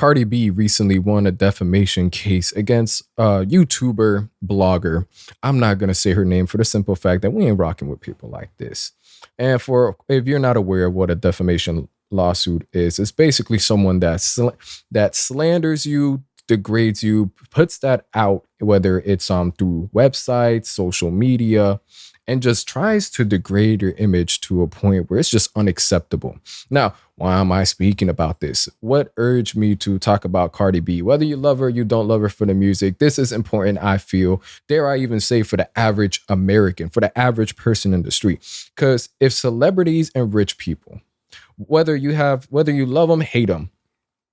Cardi B recently won a defamation case against a YouTuber blogger. I'm not gonna say her name for the simple fact that we ain't rocking with people like this. And for if you're not aware of what a defamation lawsuit is, it's basically someone that slanders you, degrades you, puts that out, whether it's through websites, social media, and just tries to degrade your image to a point where it's just unacceptable. Now, why am I speaking about this? What urged me to talk about Cardi B? Whether you love her, you don't love her for the music, this is important, I feel. Dare I even say for the average American, for the average person in the street. Because if celebrities and rich people, whether you love them, hate them,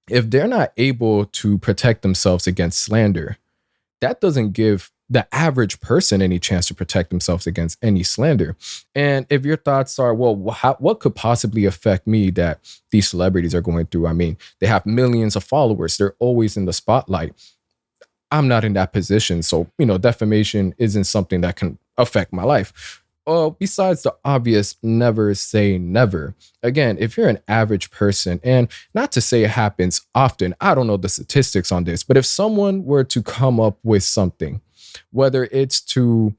if they're not able to protect themselves against slander, that doesn't give the average person any chance to protect themselves against any slander. And if your thoughts are, well, what could possibly affect me that these celebrities are going through? I mean, they have millions of followers. They're always in the spotlight. I'm not in that position. So, defamation isn't something that can affect my life. Besides the obvious, never say never. Again, if you're an average person, and not to say it happens often, I don't know the statistics on this, but if someone were to come up with something, whether it's to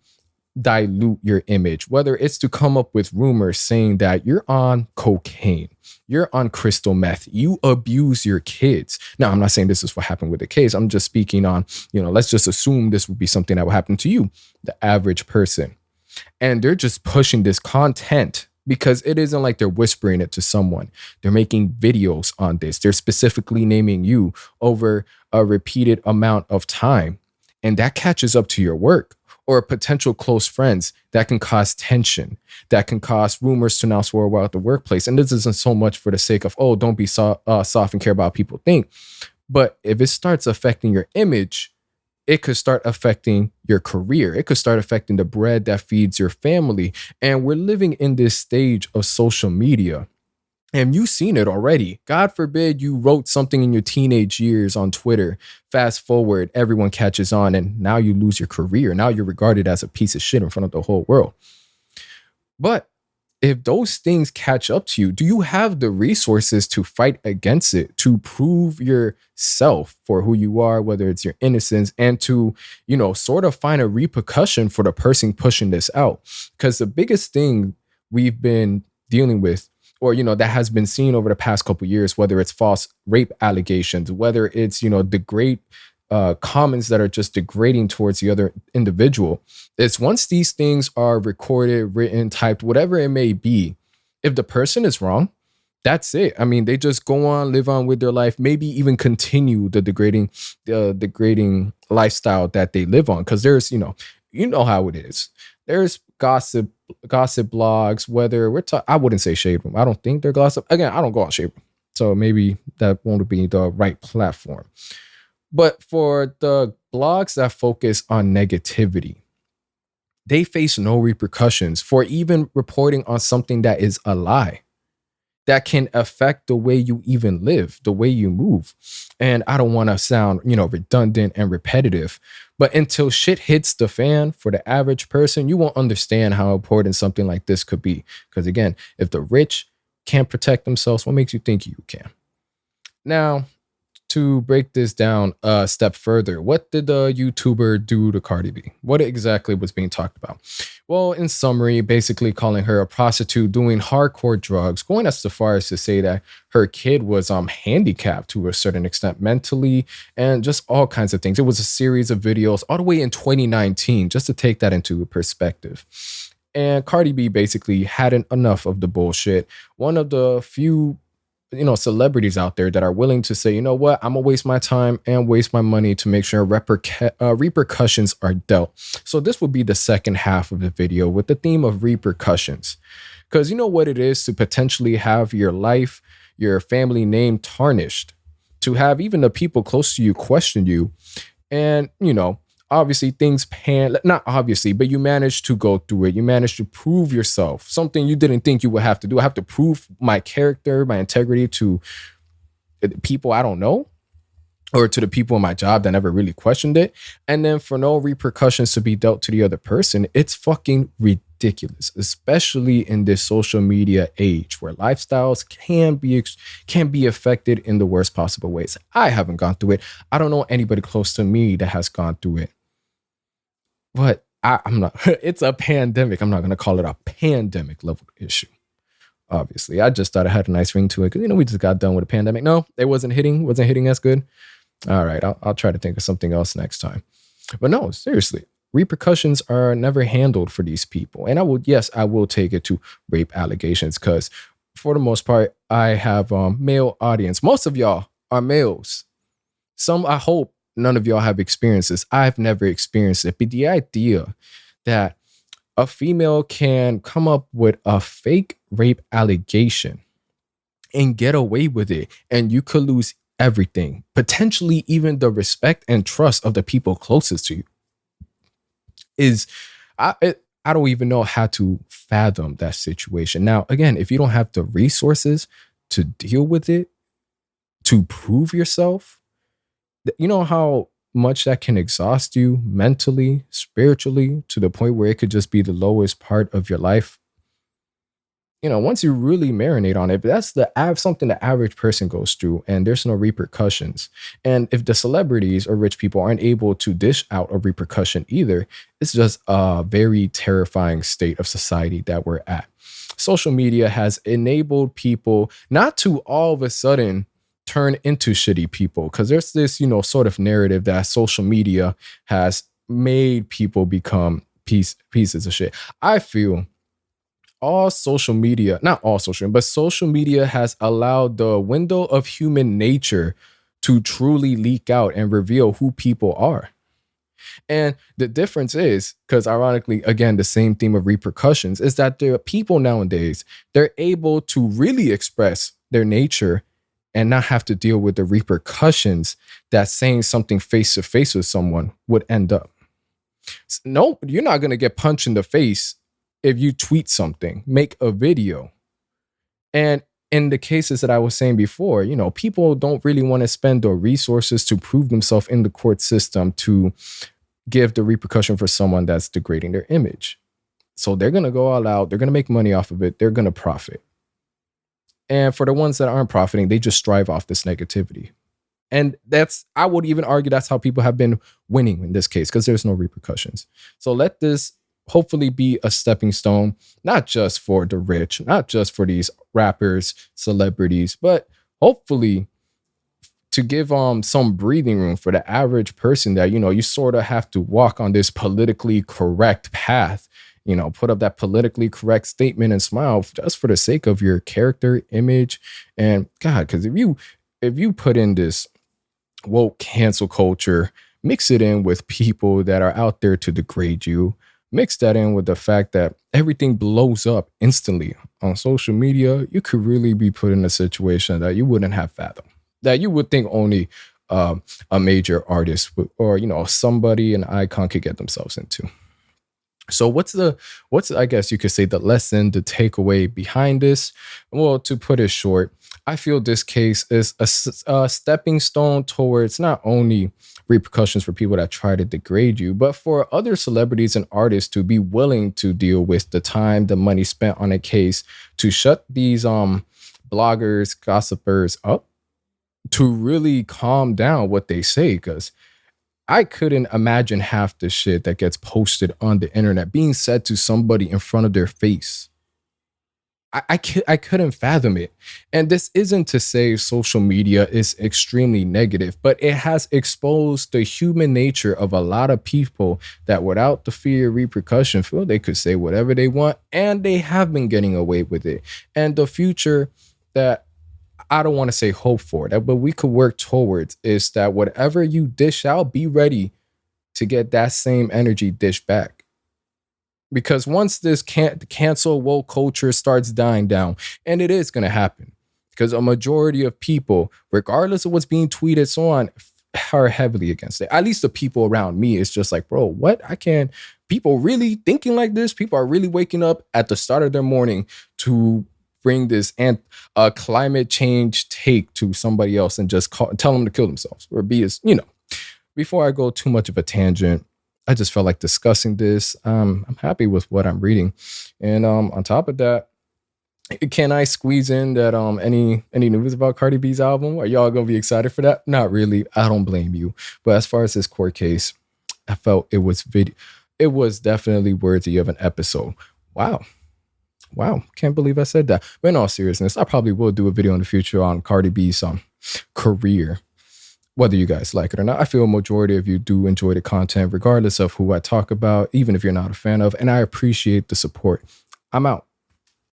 dilute your image, whether it's to come up with rumors saying that you're on cocaine, you're on crystal meth, you abuse your kids. Now, I'm not saying this is what happened with the case. I'm just speaking on, let's just assume this would be something that would happen to you, the average person. And they're just pushing this content because it isn't like they're whispering it to someone. They're making videos on this. They're specifically naming you over a repeated amount of time. And that catches up to your work or potential close friends. That can cause tension. That can cause rumors to now swirl about the workplace. And this isn't so much for the sake of, don't be soft and care about what people think. But if it starts affecting your image, it could start affecting your career. It could start affecting the bread that feeds your family. And we're living in this stage of social media. And you've seen it already. God forbid you wrote something in your teenage years on Twitter. Fast forward, everyone catches on, and now you lose your career. Now you're regarded as a piece of shit in front of the whole world. But if those things catch up to you, do you have the resources to fight against it, to prove yourself for who you are, whether it's your innocence, and to, sort of find a repercussion for the person pushing this out? Because the biggest thing we've been dealing with, or, that has been seen over the past couple of years, whether it's false rape allegations, whether it's, the great comments that are just degrading towards the other individual. It's once these things are recorded, written, typed, whatever it may be, if the person is wrong, that's it. I mean, they just go on, live on with their life, maybe even continue the degrading lifestyle that they live on. Because there's, how it is. There's gossip blogs, whether I wouldn't say shade room. I don't think they're gossip. Again, I don't go on shade room. So maybe that won't be the right platform. But for the blogs that focus on negativity, they face no repercussions for even reporting on something that is a lie that can affect the way you even live, the way you move. And I don't want to sound, redundant and repetitive, but until shit hits the fan for the average person, you won't understand how important something like this could be. Because again, if the rich can't protect themselves, what makes you think you can? Now, to break this down a step further, what did the YouTuber do to Cardi B? What exactly was being talked about? Well, in summary, basically calling her a prostitute, doing hardcore drugs, going as far as to say that her kid was handicapped to a certain extent mentally, and just all kinds of things. It was a series of videos all the way in 2019, just to take that into perspective. And Cardi B basically had enough of the bullshit. One of the few celebrities out there that are willing to say, what, I'm gonna waste my time and waste my money to make sure repercussions are dealt. So this would be the second half of the video with the theme of repercussions. Because you know what it is to potentially have your life, your family name tarnished, to have even the people close to you question you. And, obviously things not obviously, but you managed to go through it. You managed to prove yourself, something you didn't think you would have to do. I have to prove my character, my integrity to people I don't know, or to the people in my job that never really questioned it. And then for no repercussions to be dealt to the other person, it's fucking ridiculous. ridiculous, especially in this social media age where lifestyles can be affected in the worst possible ways. I haven't gone through it. I don't know anybody close to me that has gone through it. But I'm not, it's a pandemic. I'm not going to call it a pandemic level issue. Obviously, I just thought it had a nice ring to it because, we just got done with a pandemic. No, it wasn't hitting as good. All right, I'll try to think of something else next time. But no, seriously, repercussions are never handled for these people. And I will take it to rape allegations because for the most part, I have male audience. Most of y'all are males. I hope none of y'all have experienced this. I've never experienced it. But the idea that a female can come up with a fake rape allegation and get away with it, and you could lose everything, potentially even the respect and trust of the people closest to you, I don't even know how to fathom that situation. Now, again, if you don't have the resources to deal with it, to prove yourself, you know how much that can exhaust you mentally, spiritually, to the point where it could just be the lowest part of your life. Once you really marinate on it, but that's something the average person goes through, and there's no repercussions. And if the celebrities or rich people aren't able to dish out a repercussion either, it's just a very terrifying state of society that we're at. Social media has enabled people not to all of a sudden turn into shitty people, because there's this, sort of narrative that social media has made people become pieces of shit. I feel social media has allowed the window of human nature to truly leak out and reveal who people are. And the difference is, because ironically, again, the same theme of repercussions is that there are people nowadays, they're able to really express their nature and not have to deal with the repercussions that saying something face to face with someone would end up. No, you're not going to get punched in the face if you tweet something, make a video. And in the cases that I was saying before, people don't really want to spend the resources to prove themselves in the court system to give the repercussion for someone that's degrading their image. So they're going to go all out. They're going to make money off of it. They're going to profit. And for the ones that aren't profiting, they just strive off this negativity. And I would even argue that's how people have been winning in this case, because there's no repercussions. So let this hopefully be a stepping stone, not just for the rich, not just for these rappers, celebrities, but hopefully to give some breathing room for the average person that, you sort of have to walk on this politically correct path, put up that politically correct statement and smile just for the sake of your character, image, and God, because if you put in this woke cancel culture, mix it in with people that are out there to degrade you, mix that in with the fact that everything blows up instantly on social media, you could really be put in a situation that you wouldn't have fathomed, that you would think only a major artist or somebody, an icon, could get themselves into. So what's I guess you could say the lesson, the takeaway behind this? Well, to put it short, I feel this case is a stepping stone towards not only repercussions for people that try to degrade you, but for other celebrities and artists to be willing to deal with the time, the money spent on a case to shut these bloggers, gossipers up, to really calm down what they say, because I couldn't imagine half the shit that gets posted on the internet being said to somebody in front of their face. I couldn't fathom it. And this isn't to say social media is extremely negative, but it has exposed the human nature of a lot of people that without the fear of repercussion feel they could say whatever they want, and they have been getting away with it. And the future that I don't want to say hope for that, but we could work towards is that whatever you dish out, be ready to get that same energy dished back. Because once this cancel woke culture starts dying down, and it is going to happen, because a majority of people, regardless of what's being tweeted, so on, are heavily against it. At least the people around me, it's just like, bro, what? People really thinking like this? People are really waking up at the start of their morning to bring this climate change take to somebody else and just tell them to kill themselves or be as, before I go too much of a tangent, I just felt like discussing this. I'm happy with what I'm reading, and on top of that, can I squeeze in that any news about Cardi B's album? Are y'all gonna be excited for that? Not really. I don't blame you. But as far as this court case, I felt it was definitely worthy of an episode. Wow. Wow. Can't believe I said that. But in all seriousness, I probably will do a video in the future on Cardi B's career, whether you guys like it or not. I feel a majority of you do enjoy the content, regardless of who I talk about, even if you're not a fan of, and I appreciate the support. I'm out.